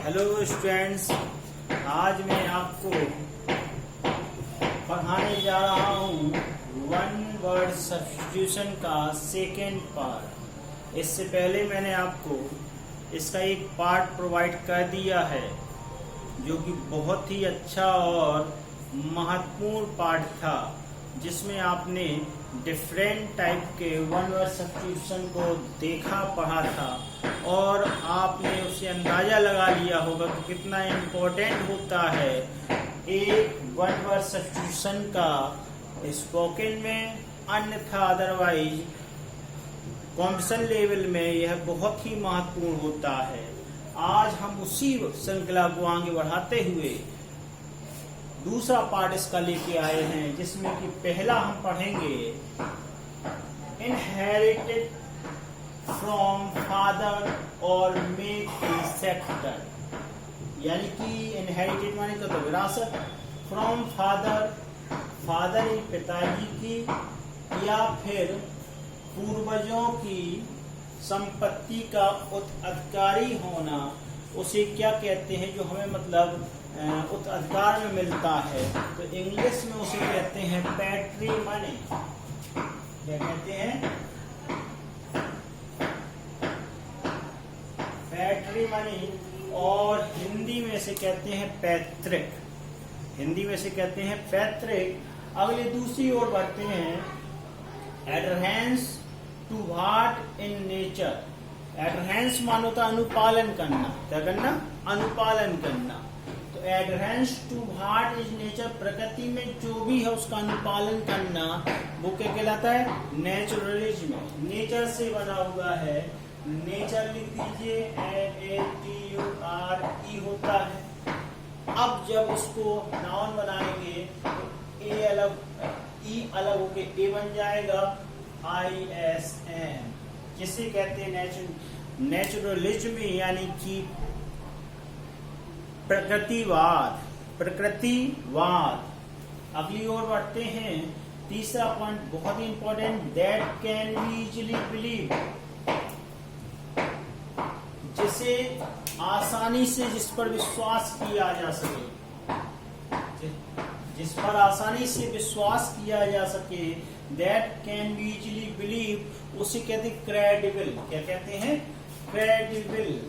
Hello students, आज मैं आपको पढ़ाने जा रहा हूँ वन वर्ड सब्स्टिट्यूशन का सेकेंड पार्ट। इससे पहले मैंने आपको इसका एक पार्ट प्रोवाइड कर दिया है जो कि बहुत ही अच्छा और महत्वपूर्ण पार्ट था, जिसमें आपने डिफरेंट टाइप के वन वर्ड सब्स्टिट्यूशन को देखा पढ़ा था और आपने उससे अंदाजा लगा लिया होगा कि कितना इम्पोर्टेंट होता है एक वन वर्ड सब्स्टिट्यूशन का स्पोकन में, अन्यथा अदरवाइज कॉम्पिटिशन लेवल में यह बहुत ही महत्वपूर्ण होता है। आज हम उसी श्रृंखला को आगे बढ़ाते हुए दूसरा पार्ट इसका लेके आए हैं, जिसमें कि पहला हम पढ़ेंगे इनहेरिटेड फ्रॉम फादर और मेक सेक्टर, यानी कि इनहेरिटेड माने तो विरासत, फ्रॉम फादर, फादर पिताजी की, या फिर पूर्वजों की संपत्ति का उत्तराधिकारी होना, उसे क्या कहते हैं जो हमें मतलब उत्तराधिकार में मिलता है, तो इंग्लिश में उसे कहते हैं पैट्रिमनी। क्या कहते हैं? पैट्रिमनी। और हिंदी में से कहते हैं पैतृक, हिंदी में से कहते हैं पैतृक। अगले दूसरी ओर बढ़ते हैं, adherence to what in nature. Adherence मानो होता अनुपालन करना, क्या करना? अनुपालन करना। तो adherence to what is nature, प्रकृति में जो भी है उसका अनुपालन करना, वो क्या कहलाता है? नेचुरलिज्म। नेचर से बना हुआ है, नेचर लिख दीजिए, NATURE होता है। अब जब उसको नाउन बनाएंगे तो ए अलग, ई अलग होके ए बन जाएगा, ISM, जिसे कहते हैं नेचुरलिज्म, यानी कि प्रकृतिवाद। प्रकृतिवाद। अगली ओर बढ़ते हैं, तीसरा पॉइंट बहुत ही important, that can be easily believe, जिसे आसानी से, जिस पर विश्वास किया जा सके, जिस पर आसानी से विश्वास किया जा सके, that can be easily believe, उसे कहते हैं क्रेडिबल। क्या कहते हैं? क्रेडिबल।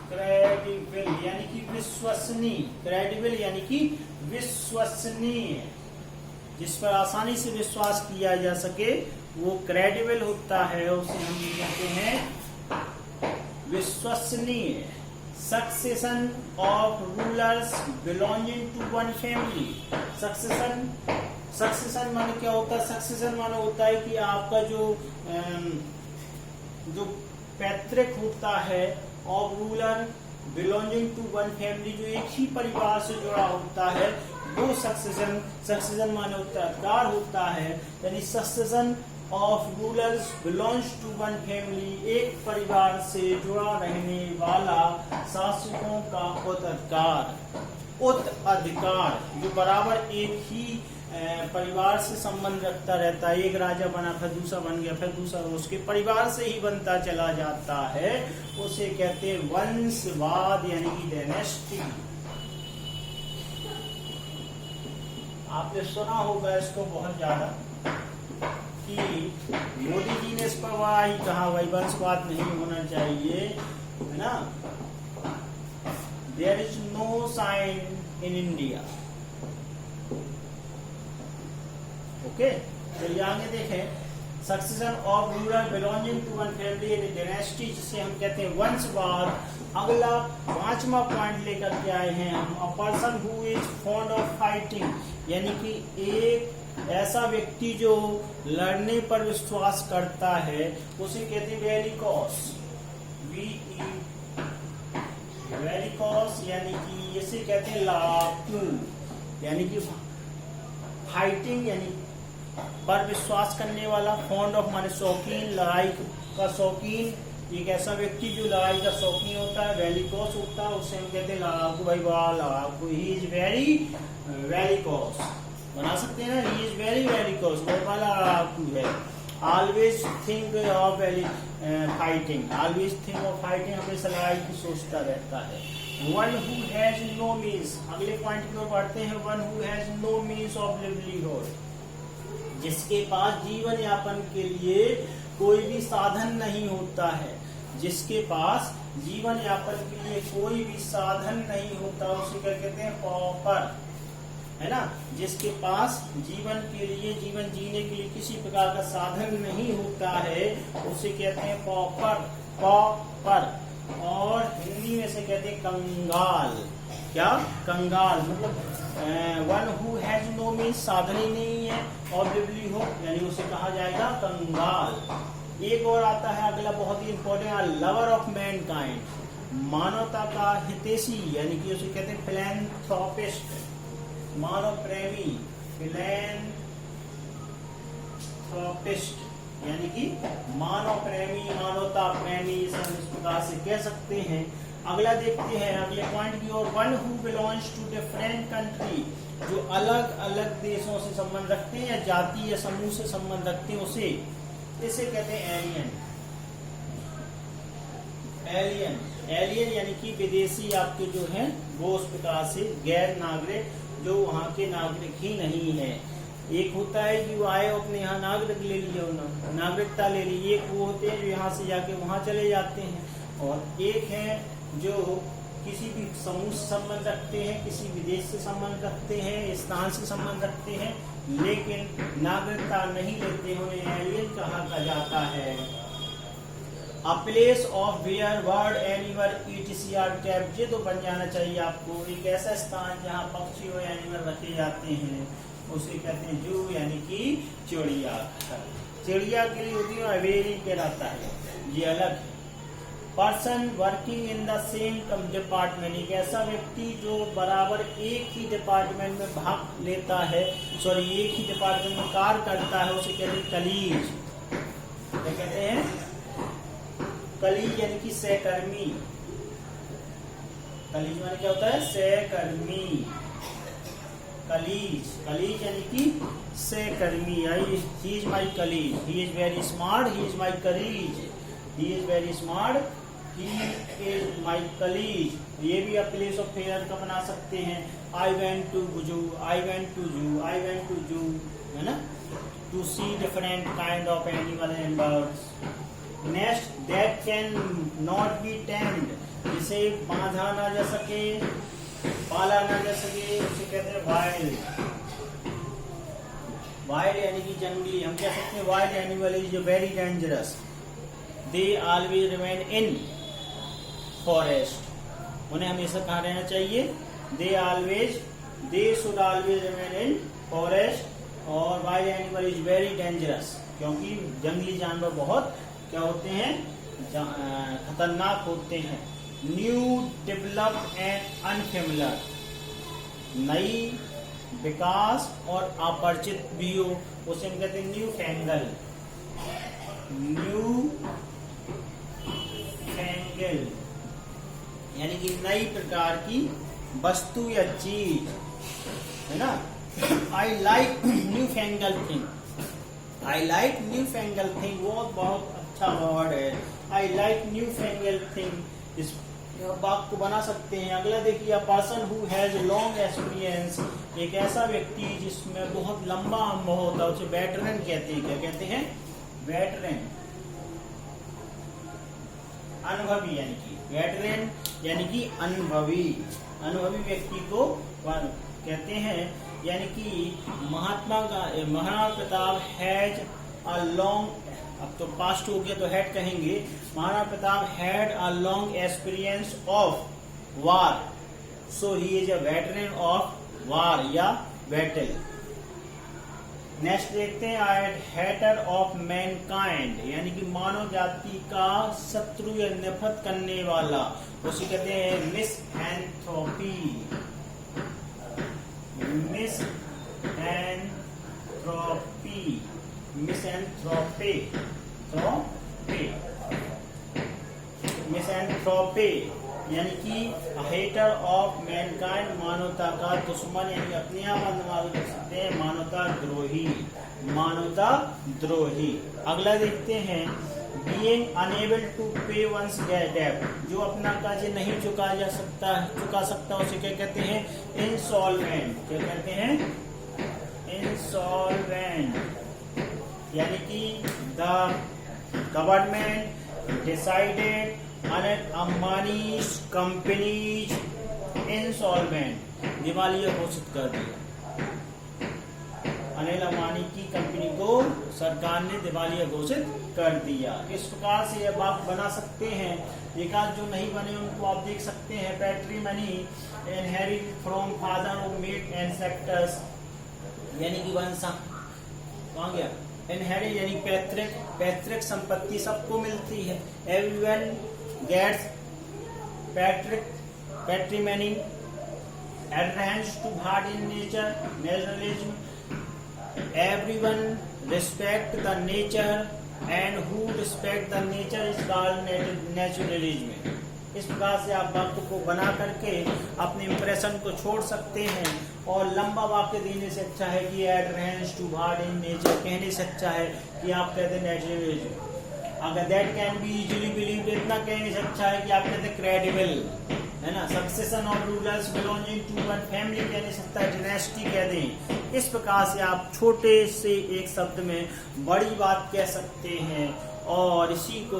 क्रेडिबल यानी कि विश्वसनीय। क्रेडिबल यानी कि विश्वसनीय, जिस पर आसानी से विश्वास किया जा सके वो क्रेडिबल होता है, उसे हम कहते हैं विश्वसनीय। Succession of rulers belonging to one family. Succession माने क्या होता है? सक्सेशन माने होता है कि आपका जो पैतृक होता है, of ruler belonging to one family, जो एक ही परिवार से जुड़ा होता है, वो सक्सेशन। सक्सेशन माने उत्तराधिकार होता है, यानी succession of rulers belongs to one family, एक परिवार से जुड़ा रहने वाला शासकों का उत्तराधिकार। उत्तराधिकार जो बराबर एक ही परिवार से संबंध रखता रहता है, एक राजा बना फिर दूसरा बन गया, फिर दूसरा उसके परिवार से ही बनता चला जाता है, उसे कहते हैं वंशवाद, यानी कि डायनेस्टी। आपने सुना होगा इसको बहुत ज्यादा कि मोदी जी ने इस पर बड़ा ही कहा, भाई वंशवाद नहीं होना चाहिए, है ना? There is no sign in India. Okay, चलिए आगे देखें। Succession of ruler belonging to one family dynasty, जिसे हम कहते हैं वंशवाद। अगला पांचवा पॉइंट लेकर के आए हैं हम, अ person who is fond of fighting, यानी कि एक ऐसा व्यक्ति जो लड़ने पर विश्वास करता है, उसे कहते हैं वेरिकॉस। वेरिकॉस यानी कि इसे कहते हैं लड़ाकू, यानी कि फाइटिंग यानी पर विश्वास करने वाला। फॉन्ड ऑफ माने शौकीन, लड़ाई का शौकीन। एक ऐसा व्यक्ति जो लड़ाई का शौकीन होता है, वेरिकॉस होता है, उसे हम कहते हैं लड़ाकू। भाई वाह लड़ाकू, ही इज वेरी वेरिकॉस, बना सकते हैं ना, ही इज वेरी वेरिकॉस, बहुत वाला लड़ाकू है। Always think of fighting, always think of fighting, हमेशा लड़ाई की सोचता रहता है। One who has no means, अगले पॉइंट की ओर बढ़ते हैं। One who has no means of livelihood, जिसके पास जीवन यापन के लिए कोई भी साधन नहीं होता है, जिसके पास जीवन यापन के लिए कोई भी साधन नहीं होता, उसे क्या कहते हैं? पॉपर, है ना। जिसके पास जीवन के लिए, जीवन जीने के लिए किसी प्रकार का साधन नहीं होता है, उसे कहते हैं पॉपर, पॉपर। और हिंदी में से कहते हैं कंगाल। क्या? कंगाल। मतलब one who has no means, साधन ही नहीं है, और लिवलीहुड यानी उसे कहा जाएगा कंगाल। एक और आता है अगला, बहुत ही इंपॉर्टेंट, लवर ऑफ मैनकाइंड, मानवता का हितैषी, यानी कि उसे कहते हैं फिलैंथ्रोपिस्ट, मानव प्रेमी, फिलैंथ्रोपिस्ट यानी कि मानव प्रेमी, मानवता प्रेमी, इस प्रकार से कह सकते हैं। अगला देखते हैं अगले पॉइंट की ओर। One who belongs to different country, जो अलग अलग देशों से संबंध रखते हैं या जाति या समूह से संबंध रखते हैं, इसे कहते हैं एलियन। एलियन, एलियन यानी कि विदेशी आपके जो हैं वो उस प्रकार से गैर नागरिक, जो वहाँ के नागरिक ही नहीं है। एक होता है कि वो आए अपने यहाँ नागरिक ले लिए, नागरिकता ले ली। एक वो होते हैं जो यहाँ से जाके वहाँ चले जाते हैं, और एक है जो किसी भी समूह से संबंध रखते हैं, किसी विदेश से संबंध रखते हैं, स्थान से संबंध रखते हैं, लेकिन नागरिकता नहीं लेते, उन्हें एलियन कहा जाता है। A place of where bird, animal, etc. are kept, ये तो बन जाना चाहिए आपको। एक ऐसा स्थान जहाँ पक्षी और एनिमल रखे जाते हैं, उसे कहते हैं जू, यानी कि चिड़ियाघर। चिड़िया के लिए होती है अवेरी पे रहता है, ये अलग है। Person working in the same department, एक ऐसा व्यक्ति जो बराबर एक ही डिपार्टमेंट में भाग लेता है, सॉरी एक ही डिपार्टमेंट में कार्य करता है, उसे कहते हैं कलीग। क्या कहते हैं? कलीग यानी कि सहकर्मी। कलीग माने क्या होता है? सहकर्मी। कलीग, कलीग यानी कि सहकर्मी। He is my colleague, he is very smart, he is my colleague, he is very smart, he is my colleague. ये भी आप प्लेस ऑफ फेयर का बना सकते हैं। आई वेंट टू जू, आई वेंट टू जू, आई वेंट टू जू, है ना, to see different kind of animal and birds. Nest that can not be tamed, जिसे बांधा ना जा सके, पाला ना जा सके, उसे कहते हैं वाइल्ड। वाइल्ड यानी कि जंगली। हम कह सकते हैं wild animal is very dangerous, they always remain in forest, उन्हें हमेशा कहाँ रहना चाहिए? They should always remain in forest. और wild animal is very dangerous, क्योंकि जंगली जानवर बहुत क्या होते हैं? खतरनाक होते हैं। न्यू, डेवलप्ड एंड अनफेमिलियर, नई, विकास और अपरिचित भी हो, उसे हम कहते हैं न्यू फैंगल। न्यू फैंगल यानी कि नई प्रकार की वस्तु या चीज, है ना। I like newfangled thing, I like newfangled thing, वो बहुत अच्छा वर्ड है। I like newfangled thing, इस वाक्य को बना सकते हैं। अगला देखिए, a person who has long experience, एक ऐसा व्यक्ति जिसमें बहुत लंबा अनुभव होता है, उसे वेटरन कहते हैं। क्या कहते हैं? वेटरन, अनुभवी, यानी कि वेटरन यानी कि अनुभवी, अनुभवी व्यक्ति को कहते हैं। यानी कि Maharana Pratap has a long, अब तो पास्ट हो गया तो हैड कहेंगे, Maharana Pratap had a long experience of war, so he is a veteran of war या बैटल। नेक्स्ट देखते हैं, आई हेटर ऑफ मैनकाइंड, यानी कि मानव जाति का शत्रु या नफरत करने वाला, उसे कहते हैं मिसएंथ्रोपी। मिसएंथ्रोपी, मिसएंथ्रोपे, मिसएंथ्रोपे यानी कि हेटर ऑफ मैनकाइंड, मानवता का दुश्मन, यानी अपने आप अनुवाद कर सकते हैं मानवता द्रोही, मानवता द्रोही। अगला देखते हैं, बीइंग अनेबल टू पे वंस डेट, जो अपना कर्ज नहीं चुका सकता उसे क्या कहते हैं? इंसॉल्वेंट। क्या कहते हैं? इंसॉल्वेंट। यानी कि the government decided Anil Ambanis companies insolvent, दिवालिया घोषित कर दिया। अनिल अंबानी की कंपनी को सरकार ने दिवालिया घोषित कर दिया। इस प्रकार से अब आप बना सकते हैं। एक आध जो नहीं बने उनको आप देख सकते हैं। Patrimony inherited from father of male ancestors, यानी कि वंश कहाँ गया? इनहेरिट यानी पैतृक संपत्ति सबको मिलती है। Everyone gets patrimony adherence to hard in nature, naturalism. Everyone respect the nature, and who respect the nature is called naturalism. इस प्रकार से आप वाक्य को बना करके अपने इंप्रेशन को छोड़ सकते हैं। और लंबा वाक्य देने से अच्छा है कि adherence to hard in nature कहने से अच्छा है कि आप कहते हैं नेचुरलिज्म। अगर that can be easily believed, इतना कहने से अच्छा है कि आप कहते हैं क्रेडिबल, है ना। Succession of rulers belonging to one family कहने से अच्छा है डायनेस्टी कह दें। इस प्रकार से आप छोटे से एक शब्द में बड़ी बात कह सकते हैं, और इसी को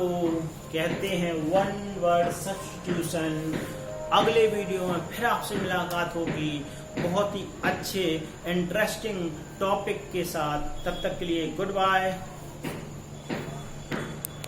कहते हैं वन वर्ड सब्स्टिट्यूशन। अगले वीडियो में फिर आपसे मुलाकात होगी बहुत ही अच्छे इंटरेस्टिंग टॉपिक के साथ। तब तक के लिए गुड बाय।